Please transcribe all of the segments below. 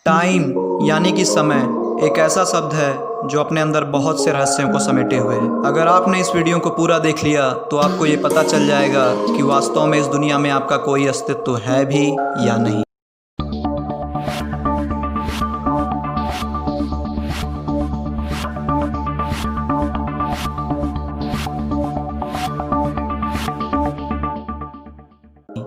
Time यानी कि समय एक ऐसा शब्द है जो अपने अंदर बहुत से रहस्यों को समेटे हुए है। अगर आपने इस वीडियो को पूरा देख लिया तो आपको ये पता चल जाएगा कि वास्तव में इस दुनिया में आपका कोई अस्तित्व है भी या नहीं।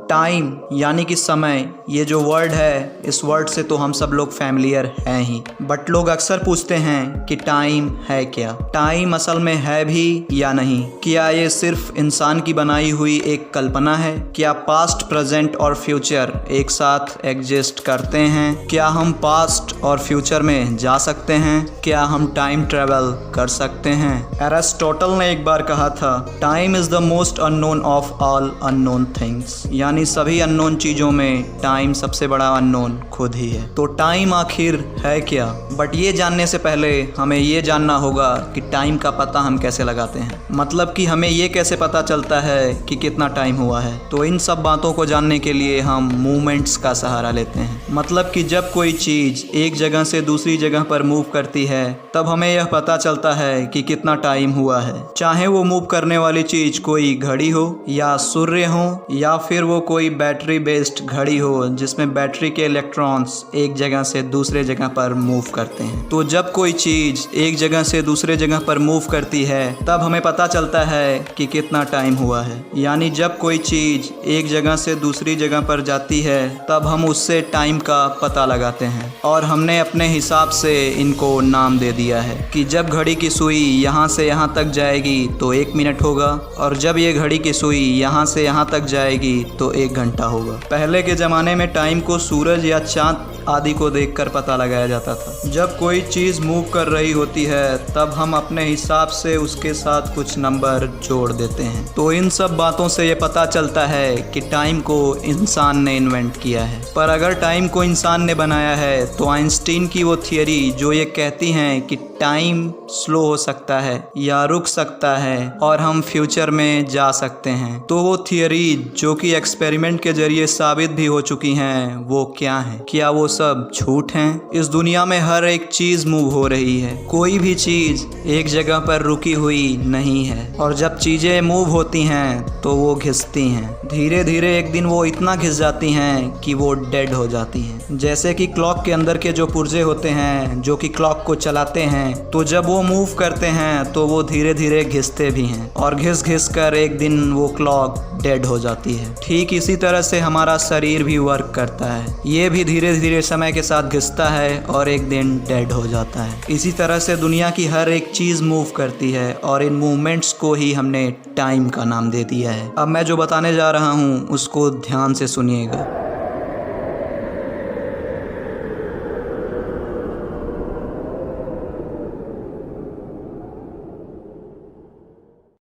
टाइम यानी कि समय, ये जो वर्ड है, इस वर्ड से तो हम सब लोग फैमिलियर हैं ही, बट लोग अक्सर पूछते हैं कि टाइम है क्या, टाइम असल में है भी या नहीं, क्या ये सिर्फ इंसान की बनाई हुई एक कल्पना है, क्या पास्ट, प्रेजेंट और फ्यूचर एक साथ एग्जिस्ट करते हैं, क्या हम पास्ट और फ्यूचर में जा सकते हैं, क्या हम टाइम ट्रेवल कर सकते हैं। एरिस्टोटल ने एक बार कहा था, time is the most unknown of all unknown things, यानी सभी अननोन चीज़ों में टाइम सबसे बड़ा अननोन खुद ही है। तो टाइम आखिर है क्या? बट ये जानने से पहले हमें ये जानना होगा कि टाइम का पता हम कैसे लगाते हैं, मतलब कि हमें ये कैसे पता चलता है कि कितना टाइम हुआ है। तो इन सब बातों को जानने के लिए हम मूवमेंट्स का सहारा लेते हैं, मतलब कि जब कोई चीज़ एक जगह से दूसरी जगह पर मूव करती है तब हमें यह पता चलता है कि कितना टाइम हुआ है। चाहे वो मूव करने वाली चीज़ कोई घड़ी हो या सूर्य हो या फिर वो कोई बैटरी बेस्ड घड़ी हो जिसमें बैटरी के इलेक्ट्रॉन्स एक जगह से दूसरे जगह पर मूव करते हैं। तो जब कोई चीज़ एक जगह से दूसरे जगह पर मूव करती है तब हमें पता चलता है कि कितना टाइम हुआ है। यानी जब कोई चीज़ एक जगह से दूसरी जगह पर जाती है तब हम उससे टाइम का पता लगाते हैं, और हमने अपने हिसाब से इनको नाम दे दिया है कि जब घड़ी की सुई यहाँ से यहाँ तक जाएगी तो 1 मिनट होगा, और जब ये घड़ी की सुई यहाँ से यहाँ तक जाएगी तो 1 घंटा होगा। पहले के ज़माने में टाइम को सूरज या चाँद आदि को देखकर पता लगाया जाता था। जब कोई चीज़ मूव कर रही होती है तब हम अपने हिसाब से उसके साथ कुछ नंबर जोड़ देते हैं। तो इन सब बातों से ये पता चलता है कि टाइम को इंसान ने इन्वेंट किया है। पर अगर टाइम को इंसान ने बनाया है तो आइंस्टीन की वो थियरी जो ये कहती हैं कि टाइम स्लो हो सकता है या रुक सकता है और हम फ्यूचर में जा सकते हैं, तो वो थियरी जो कि एक्सपेरिमेंट के जरिए साबित भी हो चुकी हैं, वो क्या है? क्या वो सब झूठ हैं? इस दुनिया में हर एक चीज़ मूव हो रही है, कोई भी चीज़ एक जगह पर रुकी हुई नहीं है, और जब चीज़ें मूव होती हैं तो वो घिसती हैं। धीरे धीरे एक दिन वो इतना घिस जाती हैं कि वो डेड हो जाती हैं। जैसे कि क्लॉक के अंदर के जो पुर्जे होते हैं जो कि क्लॉक को चलाते हैं, तो जब वो मूव करते हैं तो वो धीरे धीरे घिसते भी हैं, और घिस घिस कर एक दिन वो क्लॉक डेड हो जाती है। ठीक इसी तरह से हमारा शरीर भी वर्क करता है, ये भी धीरे धीरे समय के साथ घिसता है और एक दिन डेड हो जाता है। इसी तरह से दुनिया की हर एक चीज़ मूव करती है, और इन मूवमेंट्स को ही हमने टाइम का नाम दे दिया है। अब मैं जो बताने जा रहा हूँ उसको ध्यान से सुनिएगा।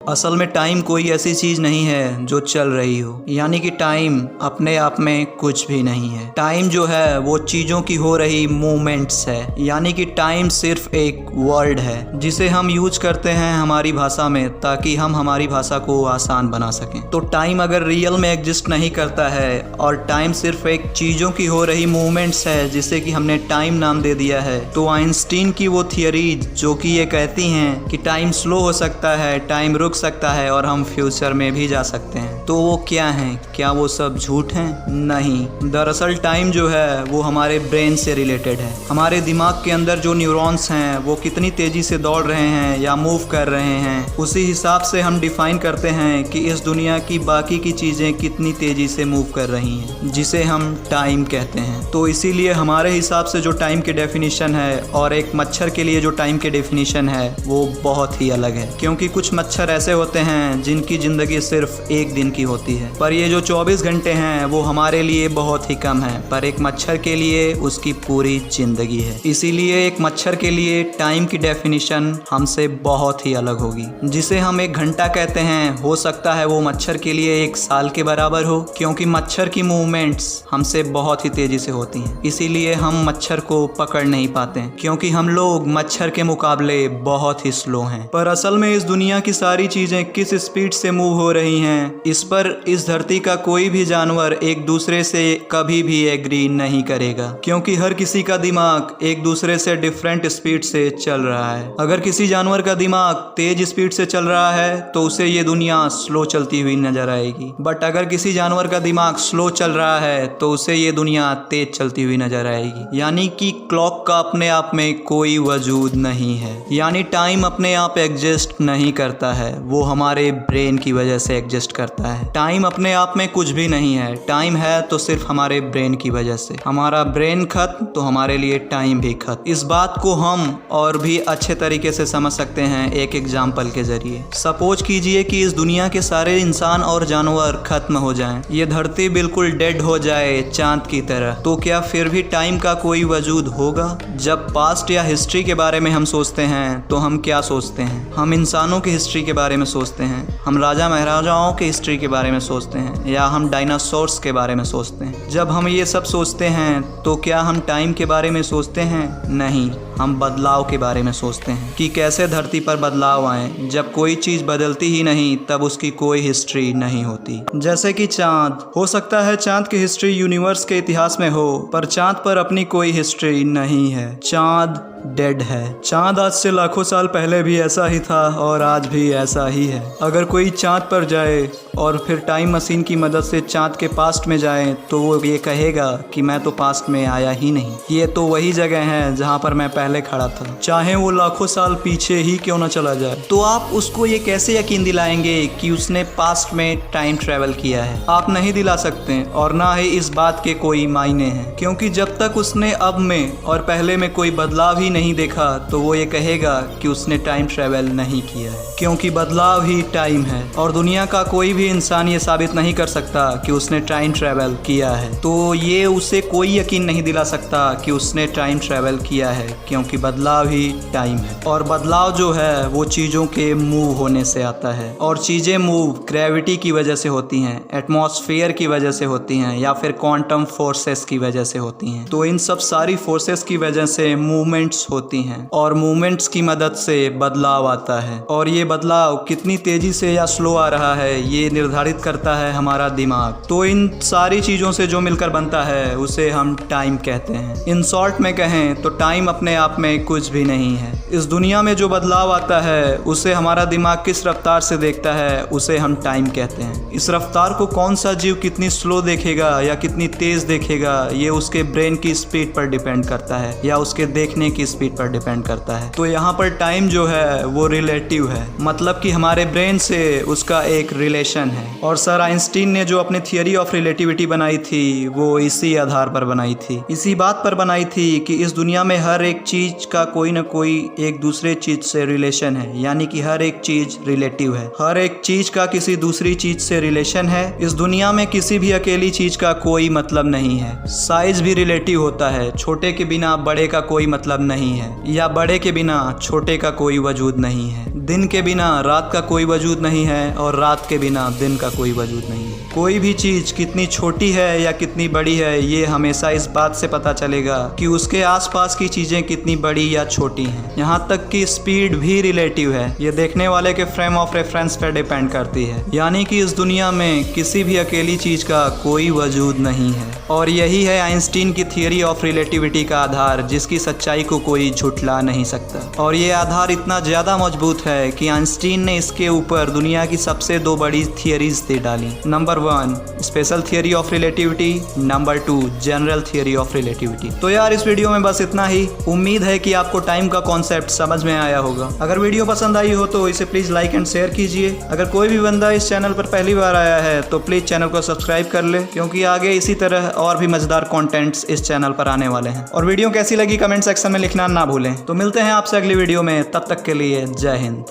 असल में टाइम कोई ऐसी चीज़ नहीं है जो चल रही हो, यानी कि टाइम अपने आप में कुछ भी नहीं है। टाइम जो है वो चीज़ों की हो रही मूवमेंट्स है, यानी कि टाइम सिर्फ एक वर्ड है जिसे हम यूज करते हैं हमारी भाषा में ताकि हम हमारी भाषा को आसान बना सकें। तो टाइम अगर रियल में एग्जिस्ट नहीं करता है और टाइम सिर्फ एक चीज़ों की हो रही मूवमेंट्स है जिसे कि हमने टाइम नाम दे दिया है, तो आइंस्टीन की वो थियरी जो कि ये कहती हैं कि टाइम स्लो हो सकता है, टाइम रुक सकता है और हम फ्यूचर में भी जा सकते हैं, तो वो क्या हैं? क्या वो सब झूठ हैं? नहीं, दरअसल टाइम जो है वो हमारे ब्रेन से रिलेटेड है। हमारे दिमाग के अंदर जो न्यूरॉन्स हैं वो कितनी तेज़ी से दौड़ रहे हैं या मूव कर रहे हैं, उसी हिसाब से हम डिफाइन करते हैं कि इस दुनिया की बाकी की चीज़ें कितनी तेज़ी से मूव कर रही हैं, जिसे हम टाइम कहते हैं। तो इसीलिए हमारे हिसाब से जो टाइम की डेफिनेशन है और एक मच्छर के लिए जो टाइम की डेफिनेशन है वो बहुत ही अलग है, क्योंकि कुछ मच्छर ऐसे होते हैं जिनकी ज़िंदगी सिर्फ 1 दिन की होती है, पर ये जो 24 घंटे हैं वो हमारे लिए बहुत ही कम है, पर एक मच्छर के लिए उसकी पूरी ज़िंदगी है। इसीलिए एक मच्छर के लिए टाइम की डेफिनेशन हमसे बहुत ही अलग होगी। जिसे हम 1 घंटा कहते हैं, हो सकता है वो मच्छर के लिए 1 साल के बराबर हो, क्योंकि मच्छर की मूवमेंट्स हमसे बहुत ही तेज़ी से होती हैं। इसीलिए हम मच्छर को पकड़ नहीं पाते, क्योंकि हम लोग मच्छर के मुकाबले बहुत ही स्लो हैं। पर असल में इस दुनिया की सारी चीजें किस स्पीड से मूव हो रही हैं, इस पर इस धरती का कोई भी जानवर एक दूसरे से कभी भी एग्री नहीं करेगा, क्योंकि हर किसी का दिमाग एक दूसरे से डिफरेंट स्पीड से चल रहा है। अगर किसी जानवर का दिमाग तेज स्पीड से चल रहा है तो उसे ये दुनिया स्लो चलती हुई नजर आएगी, बट अगर किसी जानवर का दिमाग स्लो चल रहा है तो उसे ये दुनिया तेज चलती हुई नजर आएगी। यानी कि क्लॉक का अपने आप में कोई वजूद नहीं है, यानी टाइम अपने आप एग्जिस्ट नहीं करता है, वो हमारे ब्रेन की वजह से एग्जिस्ट करता है। टाइम अपने आप में कुछ भी नहीं है, टाइम है तो सिर्फ हमारे ब्रेन की वजह से। हमारा ब्रेन खत्म तो हमारे लिए टाइम भी खत्म। इस बात को हम और भी अच्छे तरीके से समझ सकते हैं एक एग्जाम्पल के जरिए। सपोज कीजिए कि इस दुनिया के सारे इंसान और जानवर खत्म हो जाएं, ये धरती बिल्कुल डेड हो जाए चांद की तरह, तो क्या फिर भी टाइम का कोई वजूद होगा? जब पास्ट या हिस्ट्री के बारे में हम सोचते हैं तो हम क्या सोचते हैं? हम इंसानों की हिस्ट्री के बारे में सोचते हैं, हम राजा महाराजाओं की हिस्ट्री के बारे में सोचते हैं, या हम डायनासोर्स के बारे में सोचते हैं। जब हम ये सब सोचते हैं तो क्या हम टाइम के बारे में सोचते हैं? नहीं, हम बदलाव के बारे में सोचते हैं कि कैसे धरती पर बदलाव आए। जब कोई चीज़ बदलती ही नहीं तब उसकी कोई हिस्ट्री नहीं होती। जैसे कि चांद, हो सकता है चांद की हिस्ट्री यूनिवर्स के इतिहास में हो, पर चांद पर अपनी कोई हिस्ट्री नहीं है। चांद डेड है। चांद आज से लाखों साल पहले भी ऐसा ही था और आज भी ऐसा ही है। अगर कोई चांद पर जाए और फिर टाइम मशीन की मदद से चांद के पास्ट में जाए तो वो ये कहेगा कि मैं तो पास्ट में आया ही नहीं, ये तो वही जगह है जहाँ पर मैं पहले खड़ा था, चाहे वो लाखों साल पीछे ही क्यों ना चला जाए। तो आप उसको ये कैसे यकीन दिलाएंगे कि उसने पास्ट में टाइम ट्रेवल किया है? आप नहीं दिला सकते और ना ही इस बात के कोई मायने हैं, क्योंकि जब तक उसने अब में और पहले में कोई बदलाव ही नहीं देखा तो वो ये कहेगा कि उसने टाइम ट्रेवल नहीं किया है, क्योंकि बदलाव ही टाइम है। और दुनिया का कोई भी इंसान ये साबित नहीं कर सकता कि उसने टाइम ट्रेवल किया है, तो ये उसे कोई यकीन नहीं दिला सकता कि उसने टाइम ट्रेवल किया है, क्योंकि बदलाव ही टाइम है। और बदलाव जो है वो चीज़ों के मूव होने से आता है, और चीज़ें मूव ग्रेविटी की वजह से होती हैं, एटमॉस्फेयर की वजह से होती हैं, या फिर क्वांटम फोर्सेस की वजह से होती हैं। तो इन सब सारी फोर्सेस की वजह से मूवमेंट्स होती हैं, और मूवमेंट्स की मदद से बदलाव आता है। और ये बदलाव कितनी तेजी से या स्लो आ रहा है ये निर्धारित करता है हमारा दिमाग। तो इन सारी चीज़ों से जो मिलकर बनता है उसे हम टाइम कहते हैं। इन शॉर्ट में कहें तो टाइम अपने आप में कुछ भी नहीं है। इस दुनिया में जो बदलाव आता है उसे हमारा दिमाग किस रफ्तार से देखता है उसे हम टाइम कहते हैं। इस रफ्तार को कौन सा जीव कितनी स्लो देखेगा या कितनी तेज देखेगा ये उसके ब्रेन की स्पीड पर डिपेंड करता है, या उसके देखने की स्पीड पर डिपेंड करता है। तो यहाँ पर टाइम जो है वो रिलेटिव है, मतलब कि हमारे ब्रेन से उसका एक रिलेशन है। और सर आइंस्टीन ने जो अपनी थियरी ऑफ रिलेटिविटी बनाई थी वो इसी आधार पर बनाई थी, इसी बात पर बनाई थी कि इस दुनिया में हर एक चीज का कोई ना कोई एक दूसरे चीज से रिलेशन है, यानी कि हर एक चीज रिलेटिव है। हर एक चीज का किसी दूसरी चीज से रिलेशन है। इस दुनिया में किसी भी अकेली चीज का कोई मतलब नहीं है। साइज भी रिलेटिव होता है, छोटे के बिना बड़े का कोई मतलब नहीं है, या बड़े के बिना छोटे का कोई वजूद नहीं है। दिन के बिना रात का कोई वजूद नहीं है, और रात के बिना दिन का कोई वजूद नहीं है। कोई भी चीज कितनी छोटी है या कितनी बड़ी है ये हमेशा इस बात से पता चलेगा कि उसके आसपास की चीजें कितनी बड़ी या छोटी हैं। यहाँ तक कि स्पीड भी रिलेटिव है, ये देखने वाले के फ्रेम ऑफ रेफरेंस पर डिपेंड करती है। यानी कि इस दुनिया में किसी भी अकेली चीज का कोई वजूद नहीं है, और यही है आइंस्टीन की थियरी ऑफ रिलेटिविटी का आधार, जिसकी सच्चाई को कोई झुठला नहीं सकता। और ये आधार इतना ज्यादा मजबूत है कि आइंस्टीन ने इसके ऊपर दुनिया की सबसे दो बड़ी थियरीज दे डाली। Number 1 special theory of relativity, number 2 general theory of relativity. तो यार इस वीडियो में बस इतना ही। उम्मीद है कि आपको टाइम का कॉन्सेप्ट समझ में आया होगा। अगर वीडियो पसंद आई हो तो इसे प्लीज लाइक एंड शेयर कीजिए। अगर कोई भी बंदा इस चैनल पर पहली बार आया है तो प्लीज चैनल को सब्सक्राइब कर ले, क्योंकि आगे इसी तरह और भी मजेदार कंटेंट्स इस चैनल पर आने वाले हैं। और वीडियो कैसी लगी कमेंट सेक्शन में लिखना ना भूलें। तो मिलते हैं आपसे अगली वीडियो में, तब तक के लिए जय हिंद।